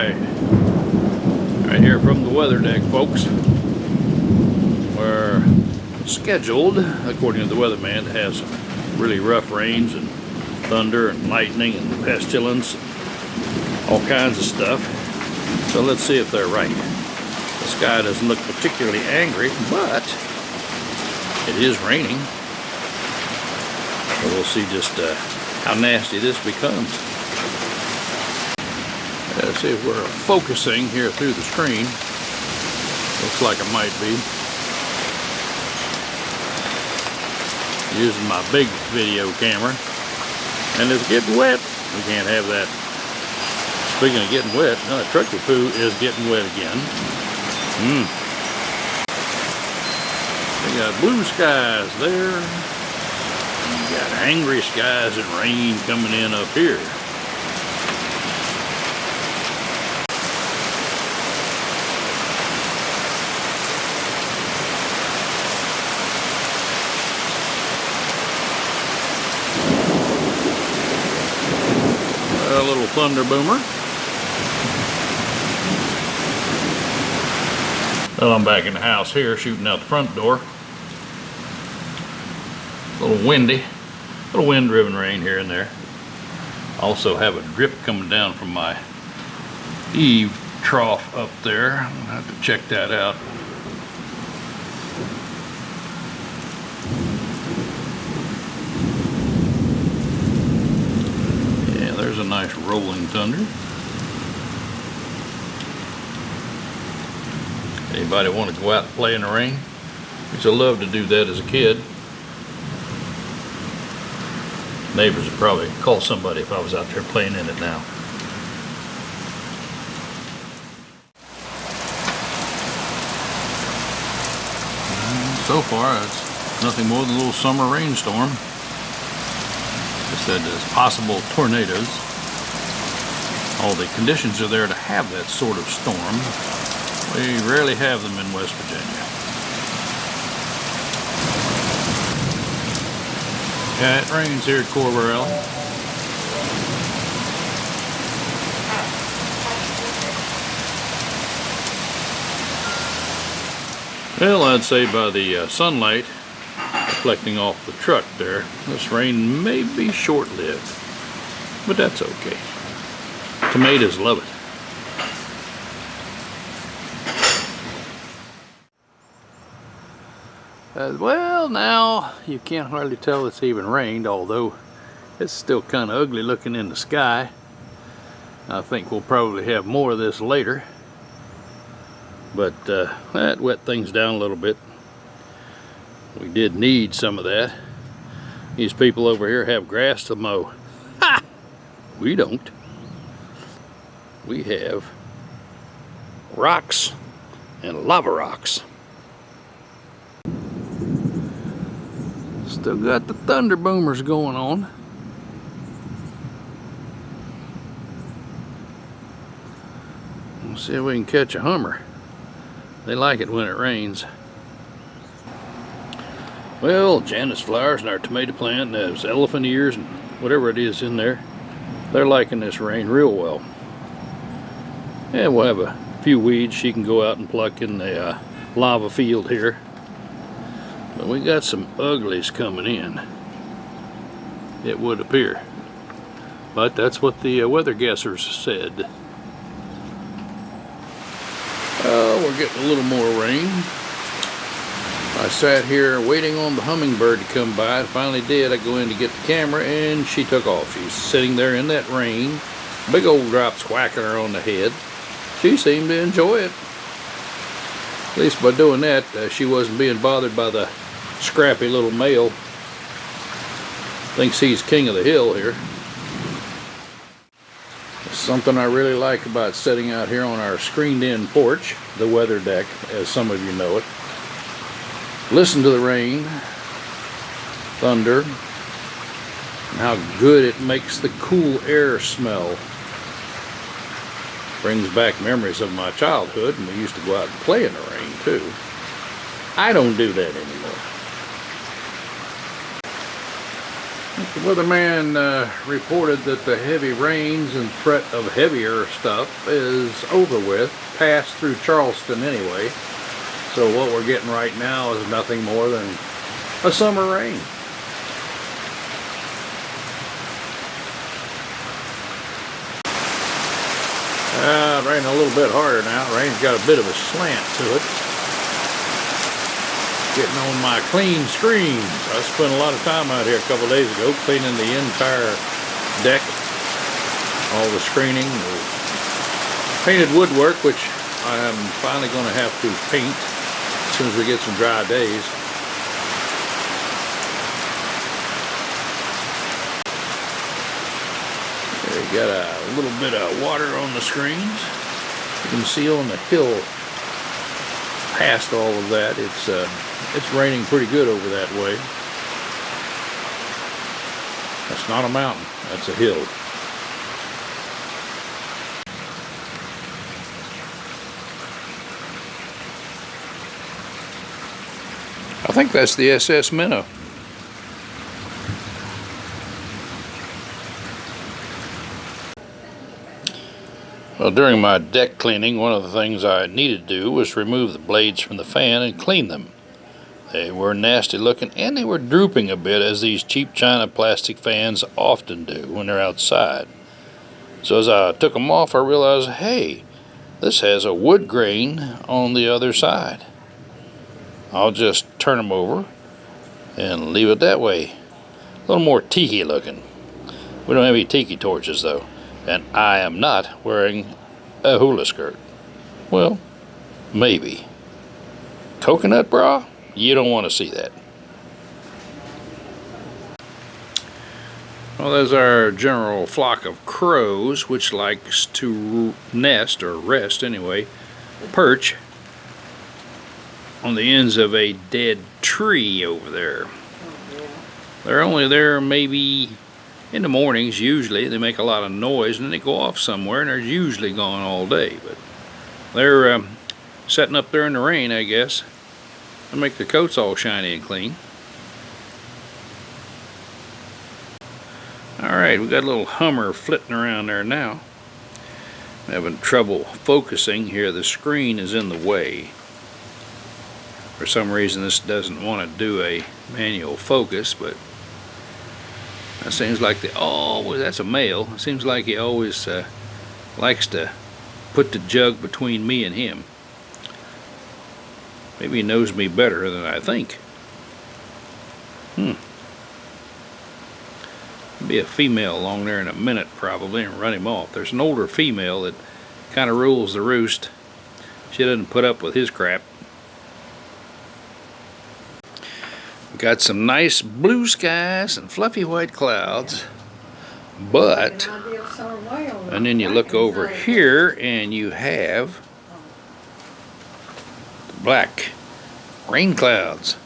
Alright, right here from the Weatherdeck, folks. We're scheduled, according to the Weatherman, to have some really rough rains and thunder and lightning and pestilence, all kinds of stuff. So let's see if they're right. The sky doesn't look particularly angry, but it is raining. So we'll see just how nasty this becomes. Let's see if we're focusing here through the screen. Looks like it might be. Using my big video camera. And it's getting wet. We can't have that. Speaking of getting wet, trucker poo is getting wet again. We got blue skies there. We got angry skies and rain coming in up here. A little thunder boomer. Well, I'm back in the house here, shooting out the front door. A little windy, a little wind-driven rain here and there. Also have a drip coming down from my eave trough up there. I'm gonna have to check that out. There's a nice rolling thunder. Anybody want to go out and play in the rain? I used to love to do that as a kid. Neighbors would probably call somebody if I was out there playing in it now. So far, it's nothing more than a little summer rainstorm. Said there's possible tornadoes. All the conditions are there to have that sort of storm. We rarely have them in West Virginia. Yeah, it rains here at Corberell. Well, I'd say by the sunlight reflecting off the truck there, this rain may be short-lived, but that's okay. Tomatoes love it. Well, now you can't hardly tell it's even rained, although it's still kind of ugly looking in the sky. I think we'll probably have more of this later, but that wet things down a little bit. We did need some of that. These people over here have grass to mow. Ha! We don't. We have rocks and lava rocks. Still got the thunder boomers going on. We'll see if we can catch a hummer. They like it when it rains. Well, Janus flowers and our tomato plant and those elephant ears and whatever it is in there, they're liking this rain real well. And we'll have a few weeds she can go out and pluck in the lava field here. But we got some uglies coming in, it would appear. But that's what the weather guessers said. Oh, we're getting a little more rain. I sat here waiting on the hummingbird to come by. It finally did. I go in to get the camera and she took off. She's sitting there in that rain. Big old drops whacking her on the head. She seemed to enjoy it. At least by doing that, she wasn't being bothered by the scrappy little male. Thinks he's king of the hill here. Something I really like about sitting out here on our screened-in porch, the Weatherdeck, as some of you know it. Listen to the rain, thunder, and how good it makes the cool air smell. Brings back memories of my childhood, and we used to go out and play in the rain too. I don't do that anymore. The weatherman reported that the heavy rains and threat of heavier stuff is over with, passed through Charleston anyway. So what we're getting right now is nothing more than a summer rain. Raining a little bit harder now. Rain's got a bit of a slant to it. Getting on my clean screens. I spent a lot of time out here a couple days ago cleaning the entire deck, all the screening, the painted woodwork, which I am finally going to have to paint as soon as we get some dry days. There you got a little bit of water on the screens. You can see on the hill past all of that, it's raining pretty good over that way. That's not a mountain, that's a hill. I think that's the SS Minnow. Well, during my deck cleaning, one of the things I needed to do was remove the blades from the fan and clean them. They were nasty looking and they were drooping a bit, as these cheap China plastic fans often do when they're outside. So as I took them off, I realized, hey, this has a wood grain on the other side. I'll just turn them over and leave it that way. A little more tiki looking. We don't have any tiki torches though. And I am not wearing a hula skirt. Well, maybe. Coconut bra? You don't want to see that. Well, there's our general flock of crows, which likes to nest, or rest anyway, perch on the ends of a dead tree over there. They're only there maybe in the mornings. Usually they make a lot of noise and then they go off somewhere, and they're usually gone all day, but they're setting up there in the rain, I guess, to make the coats all shiny and clean. Alright, we got a little Hummer flitting around there now. I'm having trouble focusing here. The screen is in the way. For some reason this doesn't want to do a manual focus, but it seems like that's a male. It seems like he always likes to put the jug between me and him. Maybe he knows me better than I think. Be a female along there in a minute probably and run him off. There's an older female that kind of rules the roost. She doesn't put up with his crap. Got some nice blue skies and fluffy white clouds, but and then you look over here and you have black rain clouds.